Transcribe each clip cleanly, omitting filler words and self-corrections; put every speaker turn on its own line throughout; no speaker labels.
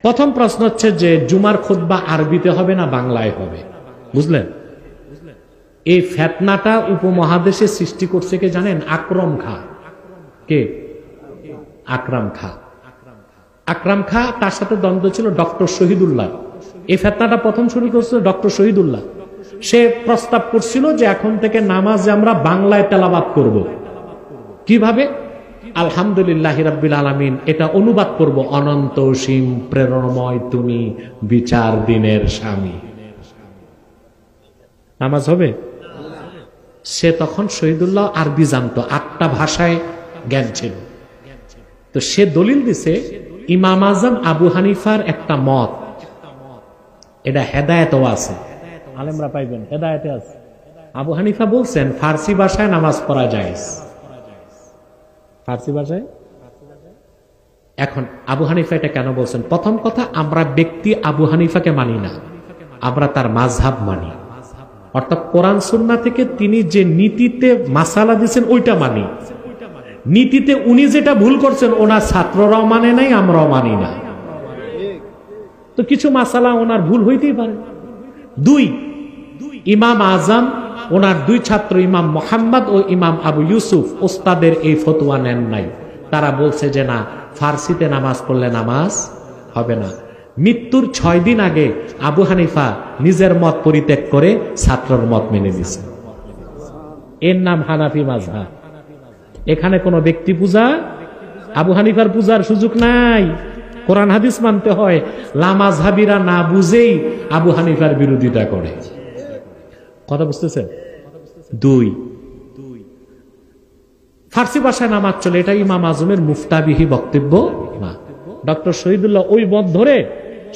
প্রথম প্রশ্ন হচ্ছে যে জুমার খুতবা আরবিতে হবে না বাংলায় হবে, বুঝলেন? এই ফিতনাটা উপমহাদেশে সৃষ্টি করছে কে জানেন? আকরম খাঁ। কে? আকরাম খাঁ। আকরাম খাঁ, তার সাথে দ্বন্দ্ব ছিল ডক্টর শহীদুল্লাহ। এই ফিতনাটা প্রথম শুরু করছিল ডক্টর শহীদুল্লাহ। সে প্রস্তাব করছিল যে এখন থেকে নামাজে আমরা বাংলায় তেলাওয়াত করব। কিভাবে? আলহামদুলিল্লাহি রাব্বিল আলামিন, এটা অনুবাদ করব, অনন্ত অসীম প্রেরণময় তুমি বিচার দিনের স্বামী। নামাজ হবে? সে তখন শহীদুল্লাহ আরবি জানতো, 8টা ভাষায় জ্ঞান ছিল। তো সে দলিল দিছে ইমাম আজম আবু হানিফার একটা মত, এটা হেদায়েতও আছে, আলেমরা পাইবেন, হেদায়েতে আছে। আবু হানিফা বলছেন ফার্সি ভাষায় নামাজ পড়া যায়, ফার্সি ভাষায়। এখন আবু হানিফা এটা কেন বলছেন? প্রথম কথা, আমরা ব্যক্তি আবু হানিফাকে মানি না, আমরা তার মাযহাব মানি। অর্থাৎ কোরআন সুন্নাহ থেকে তিনি যে নীতিতে মাসালা দিয়েছেন ওইটা মানি। নীতিতে উনি যেটা ভুল করছেন ওনার ছাত্ররাও মানে নাই, আমরাও মানি না। তো কিছু মাসালা ওনার ভুল হইতেই পারে। 2, ইমাম আজম ওনার 2 ছাত্র ইমাম মুহাম্মদ ও ইমাম আবু ইউসুফ ওস্তাদের এই ফতোয়া নেন নাই। তারা বলছে যে না, ফার্সিতে নামাজ পড়লে নামাজ হবে না। মৃত্যুর 6 দিন আগে আবু হানিফা নিজের মত পরিত্যাগ করে ছাত্রর মত মেনে নিয়েছে। এর নাম হানাফি মাযহাব। এখানে কোনো ব্যক্তি পূজা, আবু হানিফার পূজার সুযোগ নাই। কোরআন হাদিস মানতে হয়। লামাযহাবিরা না বুঝেই আবু হানিফার বিরোধিতা করে। কথা বুঝতেছেন? 2, ফার্সি ভাষায় নামাজ চলে, এটা ইমাম আজমের মুফতাবিহি বক্তব্য না। ডক্টর শহীদুল্লাহ ওই মত ধরে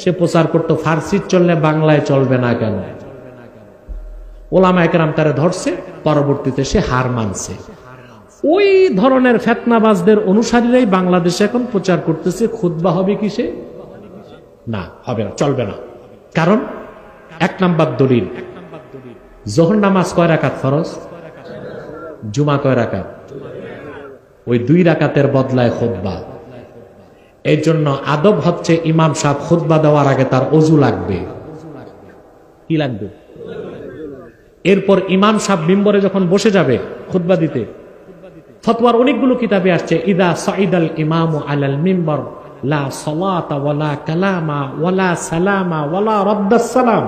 সে প্রচার করতো ফার্সি চললে বাংলায় চলবে না কেন। ওলামায়ে কেরাম তারে ধরছে, পরবর্তীতে সে হার মানছে। ওই ধরনের ফিতনাবাজদের অনুসারীরাই বাংলাদেশে এখন প্রচার করতেছে খুতবা হবে কিসে? না, হবে না, চলবে না। কারণ 1 নাম্বার দলিল, যোহর নামাজ কয় রাকাত ফরজ? জুমা কয় রাকাত? ওই 2 রাকাতের বদলায় খুতবা। এই জন্য আদব হচ্ছে ইমাম সাহেব খুতবা দেওয়ার আগে তার ওযু লাগবে। কি লাগবে? এরপর ইমাম সাহেব মিম্বরে যখন বসে যাবে খুতবা দিতে, ফতোয়ার অনেকগুলো কিতাবে আসছে ইদা সাইদাল ইমামু আলাল মিম্বার লা সালাতা ওয়ালা কালামা ওয়ালা সালামা ওয়ালা রাদ্দাস সালাম।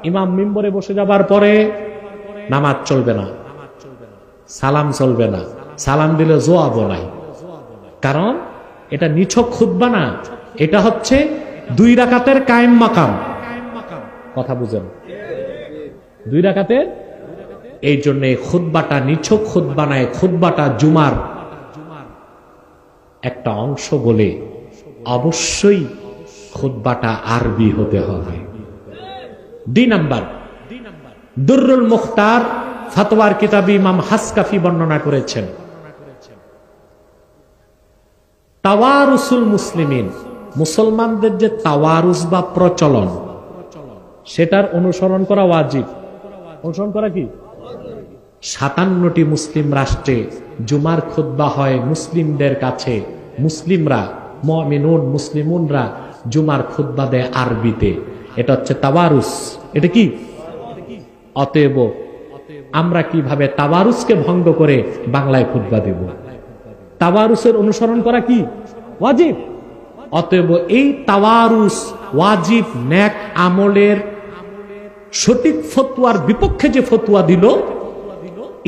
ইমাম মিম্বরে বসে যাবার পরে নামাজ চলবে না, সালাম চলবে না, সালাম দিলে জবাবও নাই। কারণ এটা নিছক খুতবা না, এটা হচ্ছে 2 রাকাতের কায়েম মাকাম। কথা বুঝেন? 2 রাকাতের। এই জন্য খুতবাটা নিছক খুতবা নয়, খুতবাটা জুমার একটা অংশ বলে অবশ্যই খুতবাটা আরবি হতে হবে। 2 নাম্বার, দুররুল মুখতার ফতোয়ার কিতাবে ইমাম হাসকাফি বর্ণনা করেছেন তাওয়ারুসুল মুসলিমিন, মুসলমানদের যে তাওয়ারুস বা প্রচলন, সেটার অনুসরণ করা ওয়াজিব। অনুসরণ করা কি? 57টি মুসলিম রাষ্ট্রে জুমার খুতবা হয় মুসলিমদের কাছে। মুসলিমরা, মুমিনুন মুসলিমুনরা জুমার খুতবা দেয় আরবিতে। এটা হচ্ছে তাওয়ারুস। এটা কি? অতএব আমরা কিভাবে তাওয়ারুসকে ভঙ্গ করে বাংলায় খুতবা দেব? তাওয়ারুসের অনুসরণ করা কি? ওয়াজিব। অতএব এই তাওয়ারুস ওয়াজিব নেক আমলের সঠিক ফতোয়ার বিপক্ষে যে ফতোয়া দিল,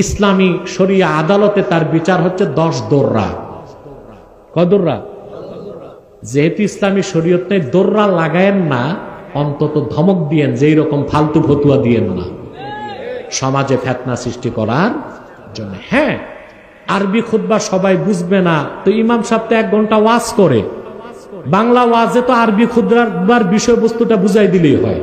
ইসলামী শরিয়া আদালতে তার বিচার হচ্ছে 10 দোররা। কয় দোররা? যেহেতু ইসলামী শরীয়তে দোররা লাগায়েন না, অন্তত ধমক দিয়েন যে এইরকম ফালতু ফতোয়া দিয়েন না, সমাজে ফিতনা সৃষ্টি করার জন্য। হ্যাঁ, আরবি খুতবা সবাই বুঝবে না, তো ইমাম সাহেব তো 1 ঘন্টা ওয়াজ করে, বাংলা ওয়াজে তো আরবি খুতবার বিষয়বস্তুটা বুঝাই দিলেই হয়।